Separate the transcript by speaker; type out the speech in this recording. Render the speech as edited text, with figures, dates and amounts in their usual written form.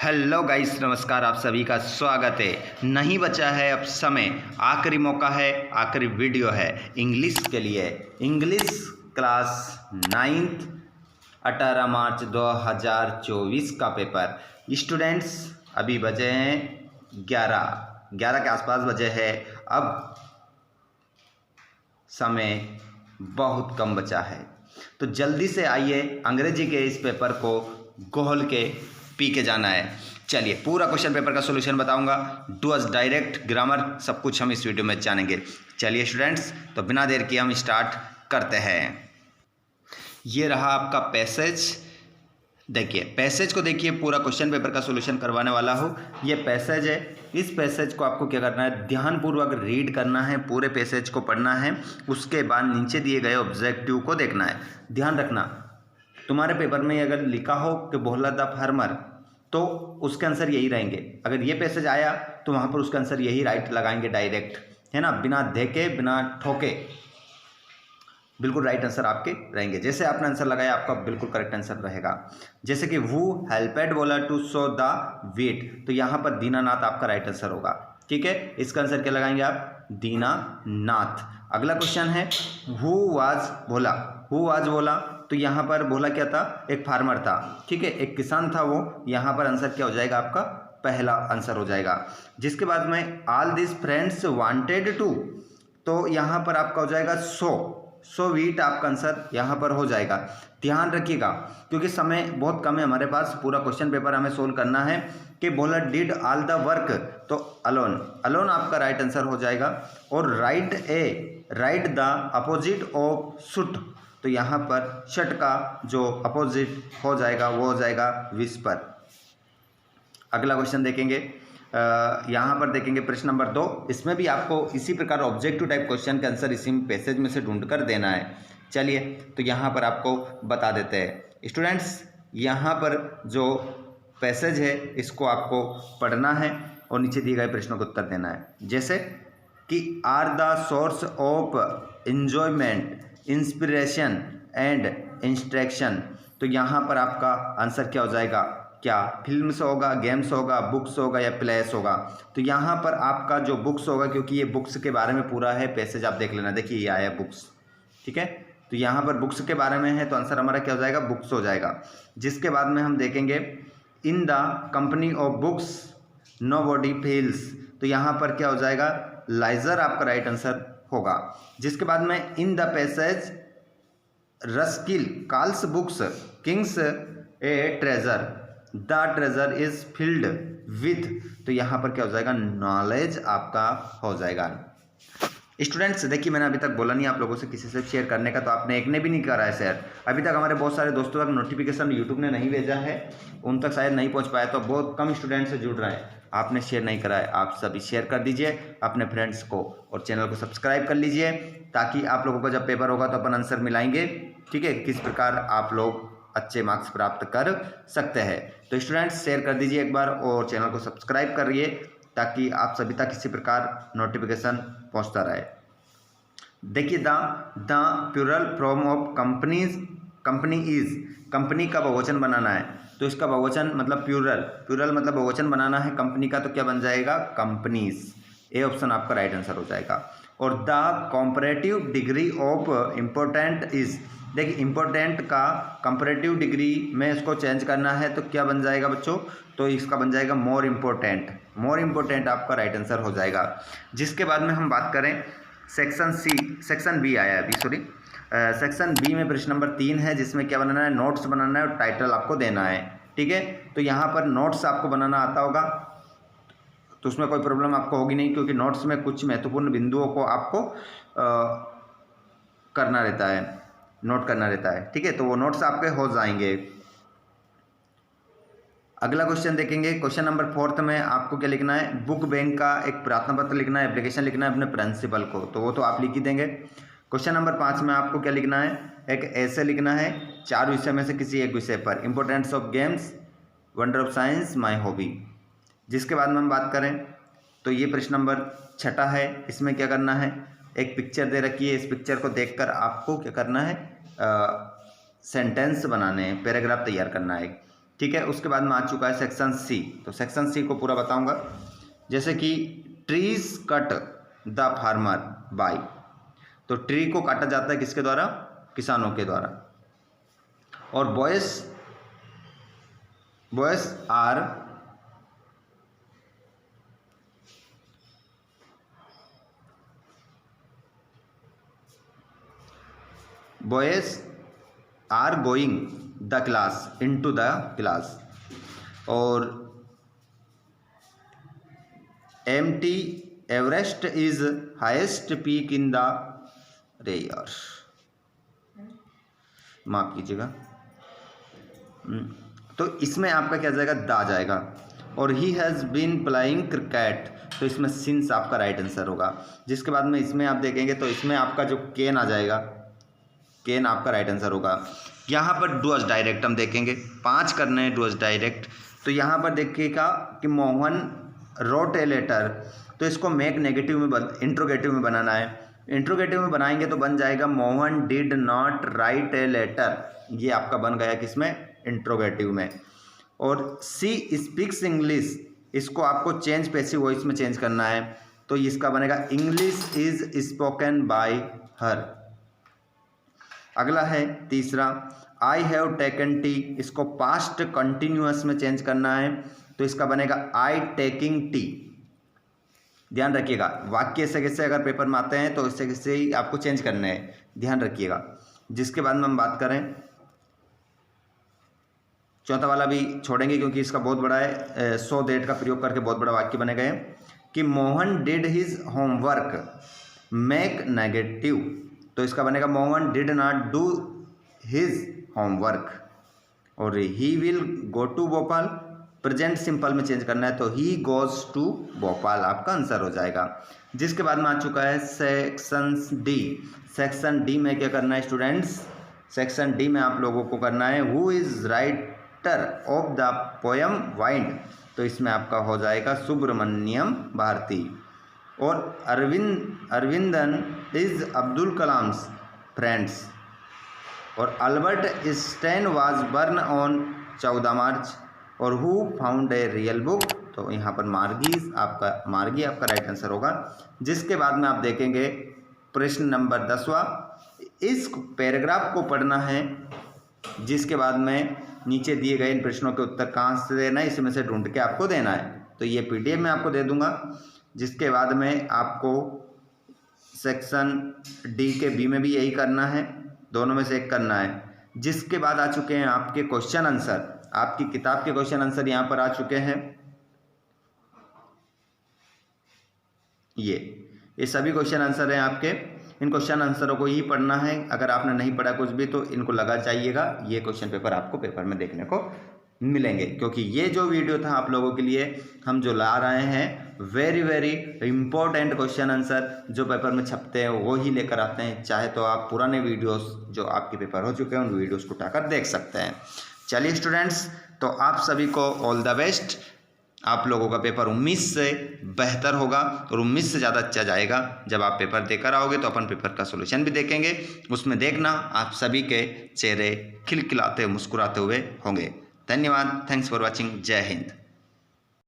Speaker 1: Hello guys, नमस्कार। आप सभी का स्वागत है। नहीं बचा है अब समय, आखिरी मौका है, आखिरी वीडियो है इंग्लिश के लिए। इंग्लिश क्लास 9th 18 मार्च 2024 का पेपर। स्टूडेंट्स, अभी बजे हैं 11 के आसपास बजे हैं। अब समय बहुत कम बचा है, तो जल्दी से आइए, अंग्रेजी के इस पेपर को घोल के पी के जाना है। चलिए, पूरा क्वेश्चन पेपर का सॉल्यूशन बताऊंगा, डूअर्स, डायरेक्ट, ग्रामर, सब कुछ हम इस वीडियो में जानेंगे। चलिए स्टूडेंट्स, तो बिना देर किए हम स्टार्ट करते हैं। ये रहा आपका पैसेज। देखिए, पैसेज को देखिए, पूरा क्वेश्चन पेपर का सॉल्यूशन करवाने वाला हूँ। ये पैसेज है। इस पैसेज को आपको क्या करना है, ध्यानपूर्वक रीड करना है, पूरे पैसेज को पढ़ना है। उसके बाद नीचे दिए गए ऑब्जेक्टिव को देखना है। ध्यान रखना, तुम्हारे पेपर में अगर लिखा हो कि बोहला द फार्मर, तो उसके आंसर यही रहेंगे। अगर ये पैसेज आया तो वहाँ पर उसका आंसर यही राइट लगाएंगे डायरेक्ट, है ना, बिना देखे, बिना ठोके। बिल्कुल राइट आंसर आपके रहेंगे। जैसे आपने आंसर लगाया, आपका बिल्कुल करेक्ट आंसर रहेगा। जैसे कि वो हेल्पेड बोला टू सो द वेट, तो यहाँ पर दीनानाथ आपका राइट आंसर होगा। ठीक है, इसका आंसर क्या लगाएंगे आप, दीनानाथ। अगला क्वेश्चन है, who was Bhola. Who was बोला, तो यहाँ पर भोला क्या था, एक फार्मर था। ठीक है, एक किसान था वो। यहाँ पर आंसर क्या हो जाएगा, आपका पहला आंसर हो जाएगा। जिसके बाद में all this friends wanted to, तो यहाँ पर आपका हो जाएगा सो वीट, आपका आंसर यहाँ पर हो जाएगा। ध्यान रखिएगा, क्योंकि समय बहुत कम है हमारे पास, पूरा क्वेश्चन पेपर हमें सोल्व करना है। कि बोला डिड ऑल द वर्क, तो अलोन आपका राइट आंसर हो जाएगा। और right the opposite of shoot, तो यहाँ पर शट का जो अपोजिट हो जाएगा वो हो जाएगा विस्पर। अगला क्वेश्चन देखेंगे, यहाँ पर देखेंगे प्रश्न नंबर 2। इसमें भी आपको इसी प्रकार ऑब्जेक्टिव टाइप क्वेश्चन का आंसर इसी पैसेज में से ढूंढ कर देना है। चलिए, तो यहाँ पर आपको बता देते हैं स्टूडेंट्स। यहाँ पर जो पैसेज है इसको आपको पढ़ना है और नीचे दिए गए प्रश्नों को उत्तर देना है। जैसे कि are the source of enjoyment, inspiration and instruction, तो यहाँ पर आपका आंसर क्या हो जाएगा, क्या फिल्म्स होगा, गेम्स होगा, बुक्स होगा या प्लेस होगा। तो यहाँ पर आपका जो बुक्स होगा, क्योंकि ये बुक्स के बारे में पूरा है पैसेज, आप देख लेना। देखिए, ये आया बुक्स। ठीक है, तो यहाँ पर बुक्स के बारे में है, तो आंसर हमारा क्या हो जाएगा, बुक्स हो जाएगा। जिसके बाद में हम देखेंगे in the company of books nobody feels, तो यहाँ पर क्या हो जाएगा, लाइजर आपका राइट आंसर होगा। जिसके बाद में in the passage Ruskin calls books kings a treasure, the treasure is filled with, तो यहाँ पर क्या हो जाएगा, नॉलेज आपका हो जाएगा। स्टूडेंट्स, देखिए, मैंने अभी तक बोला नहीं आप लोगों से किसी से शेयर करने का, तो आपने एक ने भी नहीं करा है शेयर। अभी तक हमारे बहुत सारे दोस्तों तक नोटिफिकेशन यूट्यूब ने नहीं भेजा है, उन तक शायद नहीं पहुंच पाया, तो बहुत कम स्टूडेंट से जुड़ रहे हैं। आपने शेयर नहीं करा है, आप सभी शेयर कर दीजिए अपने फ्रेंड्स को, और चैनल को सब्सक्राइब कर लीजिए, ताकि आप लोगों का जब पेपर होगा तो अपन आंसर मिलाएंगे। ठीक है, किस प्रकार आप लोग अच्छे मार्क्स प्राप्त कर सकते हैं। तो स्टूडेंट्स, शेयर कर दीजिए एक बार और चैनल को सब्सक्राइब करिए, ताकि आप सभी तक किसी प्रकार नोटिफिकेशन पहुंचता रहे। देखिए, the plural form of company is, company का बहुवचन बनाना है, तो इसका बहुवचन मतलब प्लूरल मतलब बहुवचन बनाना है कंपनी का, तो क्या बन जाएगा, कंपनीज। ए ऑप्शन आपका राइट आंसर हो जाएगा। और the comparative degree of important is, देखिए, इम्पोर्टेंट का कंपैरेटिव डिग्री में इसको चेंज करना है, तो क्या बन जाएगा बच्चों, तो इसका बन जाएगा मोर इम्पोर्टेंट आपका राइट आंसर हो जाएगा। जिसके बाद में हम बात करें सेक्शन बी आया है अभी, सॉरी, सेक्शन बी में प्रश्न नंबर 3 है, जिसमें क्या बनाना है, नोट्स बनाना है और टाइटल आपको देना है। ठीक है, तो यहाँ पर नोट्स आपको बनाना आता होगा, तो उसमें कोई प्रॉब्लम आपको होगी नहीं, क्योंकि नोट्स में कुछ महत्वपूर्ण बिंदुओं को आपको करना रहता है, नोट करना रहता है। ठीक है, तो वो नोट्स आपके हो जाएंगे। अगला क्वेश्चन देखेंगे, क्वेश्चन नंबर 4 में आपको क्या लिखना है, बुक बैंक का एक प्रार्थना पत्र लिखना है, एप्लीकेशन लिखना है अपने प्रिंसिपल को, तो वो तो आप लिख ही देंगे। क्वेश्चन नंबर 5 में आपको क्या लिखना है, एक ऐसे लिखना है 4 विषय में से किसी एक विषय पर, importance of games, wonder of science, my hobby. जिसके बाद में हम बात करें, तो ये प्रश्न नंबर 6 है। इसमें क्या करना है, एक पिक्चर दे रखी है, इस पिक्चर को देखकर आपको क्या करना है, सेंटेंस बनाने हैं, पैराग्राफ तैयार करना है। ठीक है। उसके बाद में आ चुका है सेक्शन सी। तो सेक्शन सी को पूरा बताऊंगा, जैसे कि trees cut the farmer by. तो ट्री को काटा जाता है किसके द्वारा? किसानों के द्वारा। और boys are going the class into the class. और empty Everest is highest peak in the rare, माफ कीजिएगा। तो इसमें आपका क्या जाएगा? दा जाएगा। और he has been playing cricket, तो इसमें सिंस आपका राइट आंसर होगा। जिसके बाद में इसमें आप देखेंगे तो इसमें आपका जो केन आ जाएगा, केन आपका राइट आंसर होगा। यहाँ पर डूअस डायरेक्ट हम देखेंगे, 5 करने हैं डूअस डायरेक्ट। तो यहाँ पर देखिएगा कि मोहन रोट ए लेटर, तो इसको मेक नेगेटिव में इंट्रोगेटिव में बनाना है। इंट्रोगेटिव में बनाएंगे तो बन जाएगा Mohan did not write a letter, ये आपका बन गया किसमें? इंट्रोगेटिव में। और सी स्पीक्स इंग्लिश, इसको आपको चेंज पैसिव वॉइस में चेंज करना है, तो इसका बनेगा इंग्लिश इज स्पोकन बाय हर। अगला है तीसरा, आई हैव टेकन टी, इसको पास्ट कंटिन्यूअस में चेंज करना है, तो इसका बनेगा आई टेकिंग टी। ध्यान रखिएगा, वाक्य ऐसे कैसे अगर पेपर में आते हैं तो इससे कैसे ही आपको चेंज करने हैं, ध्यान रखिएगा। जिसके बाद में हम बात करें, चौथा वाला भी छोड़ेंगे क्योंकि इसका बहुत बड़ा है, सो दैट का प्रयोग करके बहुत बड़ा वाक्य बने गए कि Mohan did his homework make negative, तो इसका बनेगा Mohan did not do his homework. और he will go to Bhopal, present simple में चेंज करना है, तो ही गोज टू भोपाल आपका आंसर हो जाएगा। जिसके बाद में आ चुका है सेक्शन डी। सेक्शन डी में क्या करना है स्टूडेंट्स? सेक्शन डी में आप लोगों को करना है who is writer of the poem wind, तो इसमें आपका हो जाएगा सुब्रमण्यम भारती। और अरविंदन इज अब्दुल कलाम्स फ्रेंड्स। और Albert Einstein was born on 14 March. और who found a real book, तो यहाँ पर मार्गी आपका राइट आंसर होगा। जिसके बाद में आप देखेंगे प्रश्न नंबर 10वां, इस पैराग्राफ को पढ़ना है, जिसके बाद में नीचे दिए गए इन प्रश्नों के उत्तर कहाँ से देना है, इसमें से ढूंढ के आपको देना है। तो ये पीडीएफ में आपको दे दूंगा। जिसके बाद में आपको सेक्शन डी के बी में भी यही करना है, दोनों में से एक करना है। जिसके बाद आ चुके हैं आपके क्वेश्चन आंसर, आपकी किताब के क्वेश्चन आंसर यहाँ पर आ चुके हैं। ये सभी क्वेश्चन आंसर हैं आपके। इन क्वेश्चन आंसरों को ही पढ़ना है। अगर आपने नहीं पढ़ा कुछ भी तो इनको लगा जाइएगा, ये क्वेश्चन पेपर आपको पेपर में देखने को मिलेंगे। क्योंकि ये जो वीडियो था आप लोगों के लिए हम जो ला रहे हैं very very important question answer जो पेपर में छपते हैं वो ही लेकर आते हैं। चाहे तो आप पुराने वीडियोस जो आपके पेपर हो चुके हैं उन वीडियोस को उठाकर देख सकते हैं। चलिए स्टूडेंट्स, तो आप सभी को ऑल द बेस्ट। आप लोगों का पेपर उम्मीद से बेहतर होगा और उम्मीद से ज़्यादा अच्छा जाएगा। जब आप पेपर देकर आओगे तो अपन पेपर का सॉल्यूशन भी देखेंगे, उसमें देखना आप सभी के चेहरे खिलखिलाते मुस्कुराते हुए होंगे। धन्यवाद, थैंक्स फॉर वॉचिंग, जय हिंद।